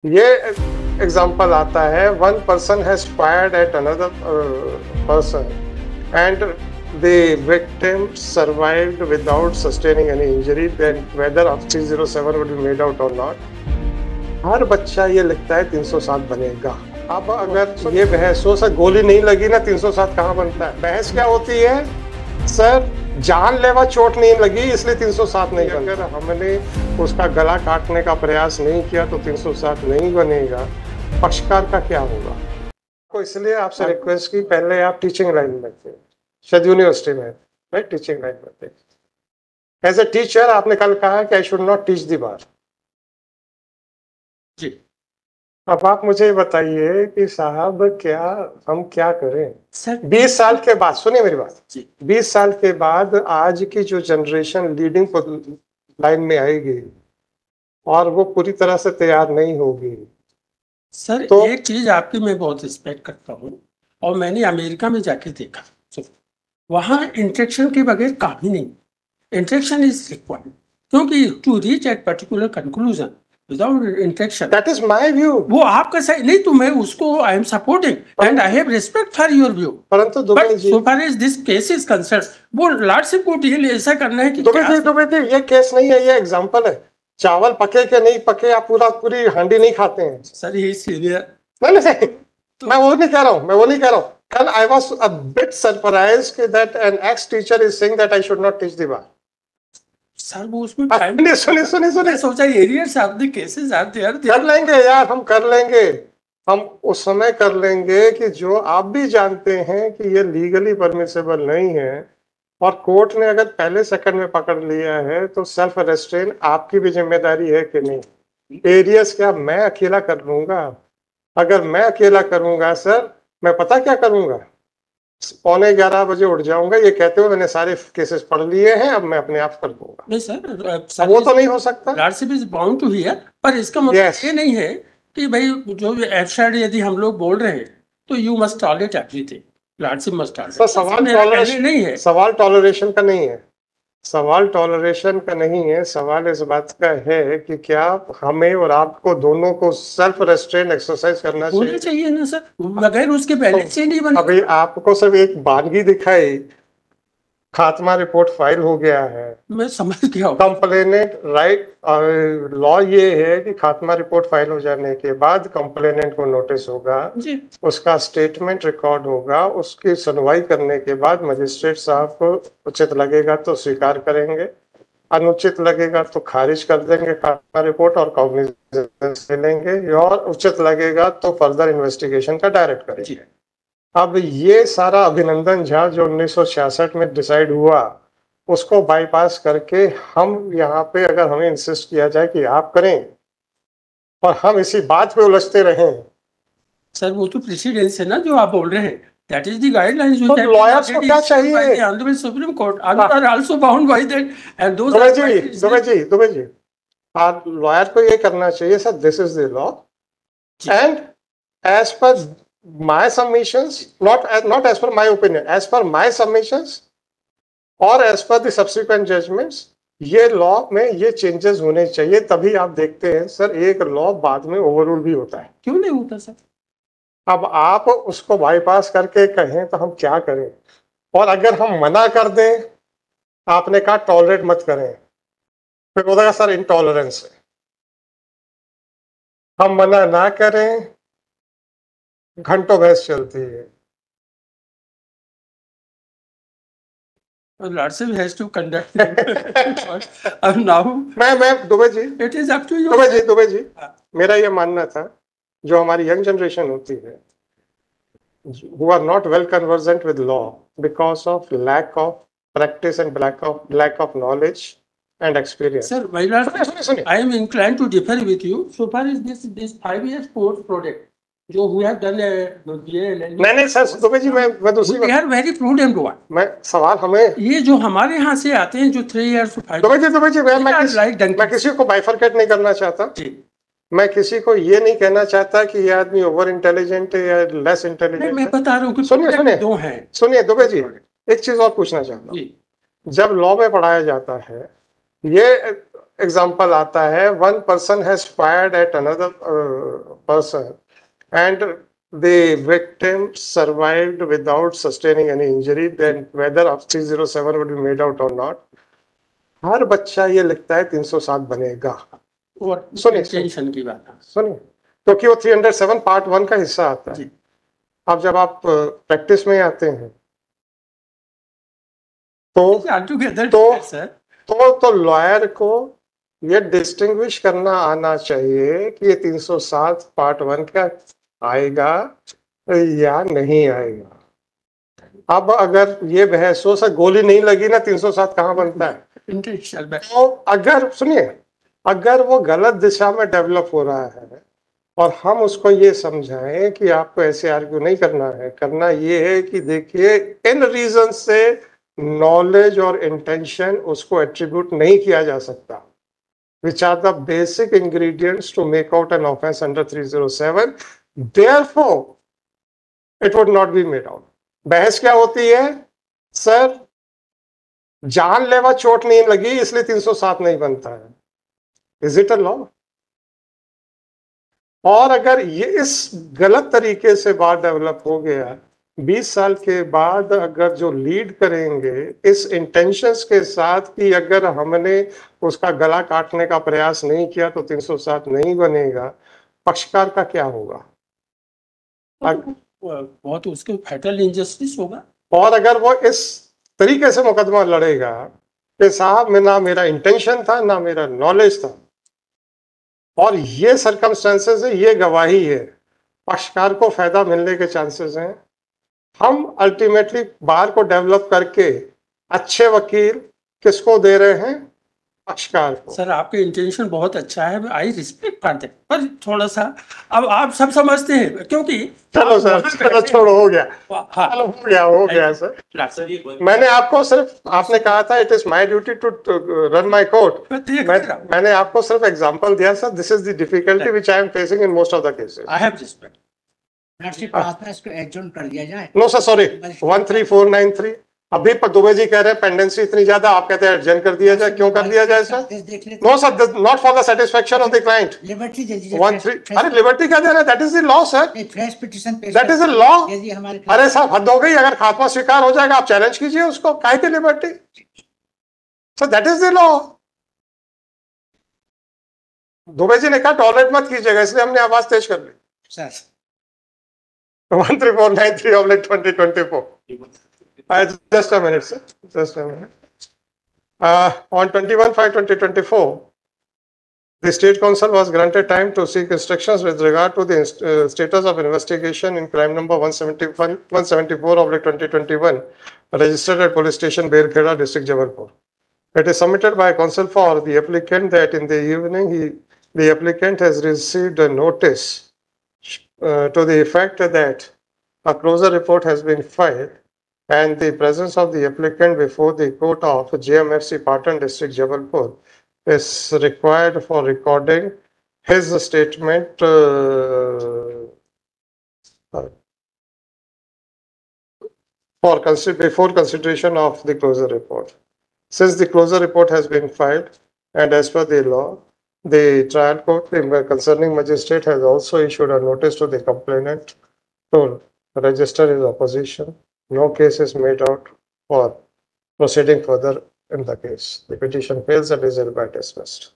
ये एग्जाम्पल आता है, one person has fired at another person and the victim survived without sustaining any injury, then whether of 307 would be made out or not. हर बच्चा ये लिखता है 307 बनेगा। अब अगर ये बहस हो, सर गोली नहीं लगी ना 307 कहाँ बनता है? बहस क्या होती है, सर जानलेवा चोट नहीं लगी इसलिए 307 नहीं बनता। अगर हमने उसका गला काटने का प्रयास नहीं किया तो 307 नहीं बनेगा। पक्षकार का क्या होगा? तो इसलिए आपसे रिक्वेस्ट की, पहले आप टीचिंग लाइन में थे, शायद यूनिवर्सिटी में, राइट, टीचिंग लाइन में थे। एज ए टीचर आपने कल कहा कि I should not teach the bar जी। अब आप मुझे बताइए कि साहब हम क्या करें सर? 20 साल के बाद, सुनिए मेरी बात, 20 साल के बाद आज की जो जनरेशन लीडिंग लाइन में आएगी और वो पूरी तरह से तैयार नहीं होगी सर। तो एक चीज आपकी मैं बहुत रिस्पेक्ट करता हूँ और मैंने अमेरिका में जाके देखा, वहाँ इंटरेक्शन के बगैर काम ही नहीं। इंटरेक्शन इज रिक्वायर्ड, क्योंकि to reach at particular conclusion without interaction, that is my view. वो आपका सही नहीं, तो मैं उसको I am supporting and I have respect for your view. परंतु so far as this case is concern, वो लॉर्डशिप को डील ऐसा करना है कि दुबे जी ये केस नहीं है, ये एग्जांपल है। चावल पके के नहीं पके आप पूरी हांडी नहीं खाते हैं सर, ये सीरियर नहीं। तो मैं वो नहीं कह रहा हूँ, मैं वो नहीं कह रहा हूँ। And I was a bit surprised that an ex-teacher is saying that I should not teach the bar. Sir वो उसमें सुनिए सोचा arrears of the cases are there. कर लेंगे यार, हम कर लेंगे, हम उस समय कर लेंगे कि जो आप भी जानते हैं कि ये लीगली परमिसेबल नहीं है और कोर्ट ने अगर पहले सेकंड में पकड़ लिया है तो सेल्फ रेस्ट्रेन आपकी भी जिम्मेदारी है कि नहीं। एरियर्स क्या मैं अकेला कर लूंगा? अगर मैं अकेला करूंगा सर, मैं पता क्या करूंगा, 11:15 बजे उठ जाऊंगा ये कहते हुए मैंने सारे केसेस पढ़ लिए हैं, अब मैं अपने आप कर दूंगा। नहीं सर, वो तो नहीं हो सकता। Lordship is bound to hear, पर इसका मतलब ये नहीं है कि भाई जो एफसाइड यदि हम लोग बोल रहे हैं तो you must tolerate everything. Lordship must tolerate. सवाल टॉलरेशन नहीं है, सवाल टॉलरेशन का नहीं है, सवाल टॉलरेशन का नहीं है, सवाल इस बात का है कि क्या हमें और आपको दोनों को सेल्फ रेस्ट्रेन एक्सरसाइज करना चाहिए ना सर, बगैर उसके बैलेंस ही नहीं बने। अभी आपको सिर्फ एक वानगी दिखाई, खात्मा रिपोर्ट फाइल हो गया है, मैं समझ गया। कंप्लेनेंट राइट, लॉ ये है कि खात्मा रिपोर्ट फाइल हो जाने के बाद कंप्लेनेंट को नोटिस होगा जी, उसका स्टेटमेंट रिकॉर्ड होगा, उसकी सुनवाई करने के बाद मजिस्ट्रेट साहब को उचित लगेगा तो स्वीकार करेंगे, अनुचित लगेगा तो खारिज कर देंगे खात्मा रिपोर्ट और कॉग्निजेंस ले लेंगे, और उचित लगेगा तो फर्दर इन्वेस्टिगेशन का डायरेक्ट करेंगे। अब ये सारा अभिनंदन झा जो 1966 में डिसाइड हुआ उसको बाईपास करके हम यहाँ पे अगर हमें इंसिस्ट किया जाए कि आप करें और हम इसी बात पे उलझते रहें। सर वो तो प्रेसिडेंस है ना जो आप बोल रहे हैं, दैट इज द गाइडलाइंस। तो लॉयर्स को क्या चाहिए? Honourable Supreme Court are also bound by that and those Dubey ji आप लॉयर को ये करना चाहिए, sir this is the law and as per my submissions, not as per my opinion, as per my submissions or as per the subsequent judgments, ये law में ये changes होने चाहिए। तभी आप देखते हैं सर एक लॉ बाद में ओवररूल भी होता है। क्यों नहीं होता सर? अब आप उसको बाईपास करके कहें तो हम क्या करें? और अगर हम मना कर दें, आपने कहा टॉलरेट मत करें, फिर बोलेगा सर इंटॉलरेंस है। हम मना ना करें, घंटों बहस चलती है। Lordship has to conduct. अब now मैं Dubey ji, it is up to you. Dubey ji मेरा ये मानना था जो हमारी यंग जनरेशन होती है who are not well conversant with law because of lack of practice and lack of knowledge and experience. Sir, my lord, I am inclined to differ with you so far as this 5 years course project जो we have done नहीं sir Dubey ji मैं दूसरी we are very prudent one. मैं सवाल हमें ये जो हमारे यहाँ से आते हैं जो 3 years to 5 दुबे जी मैं किसी को बाइफरकेट नहीं करना चाहता जी। मैं किसी को ये नहीं कहना चाहता कि ये आदमी ओवर इंटेलिजेंट है या लेस इंटेलिजेंट। मैं बता रहा हूँ कि सुनिए दुबे जी एक चीज और पूछना चाहता हूँ। जब लॉ में पढ़ाया जाता है ये एग्जांपल आता है, one person has fired at another person and the victim survived without sustaining any injury, then whether of 307 would be made out or not. हर बच्चा ये लिखता है 307 बनेगा। सुनिए की बात सुनिए, क्योंकि वो 307 पार्ट 1 का हिस्सा आता है। अब जब आप प्रैक्टिस में आते हैं तो लॉयर को ये डिस्टिंग्विश करना आना चाहिए कि ये 307 पार्ट 1 का आएगा या नहीं आएगा। अब अगर ये बहसों से गोली नहीं लगी ना 307 कहाँ बनता है? तो अगर सुनिए, अगर वो गलत दिशा में डेवलप हो रहा है और हम उसको ये समझाएं कि आपको ऐसे आर्ग्यू नहीं करना है, करना ये है कि देखिए इन रीजन से नॉलेज और इंटेंशन उसको एट्रीब्यूट नहीं किया जा सकता, which are the basic ingredients to make out an offense under 307. Therefore, it would not be made out. बहस क्या होती है? सर जानलेवा चोट नहीं लगी इसलिए 307 नहीं बनता है। Is it a law? और अगर ये इस गलत तरीके से बात डेवलप हो गया, 20 साल के बाद अगर जो लीड करेंगे इस इंटेंशंस के साथ कि अगर हमने उसका गला काटने का प्रयास नहीं किया तो 307 नहीं बनेगा, पक्षकार का क्या होगा? बहुत उसके फैटल इंजस्टिस होगा। और अगर वो इस तरीके से मुकदमा लड़ेगा कि साहब में ना मेरा इंटेंशन था ना मेरा नॉलेज था और ये सर्कमस्टेंसेस है, ये गवाही है, पक्षकार को फायदा मिलने के चांसेस हैं। हम अल्टीमेटली बार को डेवलप करके अच्छे वकील किसको दे रहे हैं? पक्षकार को। सर आपके इंटेंशन बहुत अच्छा है, आई रिस्पेक्ट करते हैं, पर थोड़ा सा अब आप सब समझते हैं क्योंकि चलो सर, चलो छोड़ो, हो गया। हाँ, चलो हो गया सर। मैंने आपको सिर्फ, आपने कहा था it is my duty to run my court, मैंने आपको सिर्फ एग्जांपल दिया sir. This is the difficulty which I am facing in most of the cases. I have respect. इसको एडजॉर्न कर दिया जाए। नो सर, सॉरी, 13493 अभी दुबे जी कह रहे हैं पेंडेंसी इतनी ज्यादा, आप कहते हैं एडजर्न कर दिया जाए। क्यों कर दिया जाए sir? No sir, not for the satisfaction of the client. Liberty अरे लिबर्टी क्या दे रहे हैं? That is the law sir, fresh petition that is the law. अरे साहब हद हो गई, अगर खात्मा स्वीकार हो जाएगा आप चैलेंज कीजिए उसको, काहे की liberty sir? That is the law. Dubey ji ने कहा टॉलरेट मत कीजिएगा, इसलिए हमने आवाज तेज कर ली sir. 13493/2024. Just a minute, sir. Just a minute. On 21/5/2024, the State Council was granted time to seek instructions with regard to the status of investigation in crime number 174/2021, registered at Police Station Berkheda, District Jabalpur. It is submitted by counsel for the applicant that in the evening the applicant has received a notice to the effect that a closure report has been filed and the presence of the applicant before the court of JMFC Patan District Jabalpur is required for recording his statement before consideration of the closure report. Since the closure report has been filed and as per the law, the trial court, the concerning magistrate, has also issued a notice to the complainant to register his opposition. No case is made out for proceeding further in the case. The petition fails and is hereby dismissed.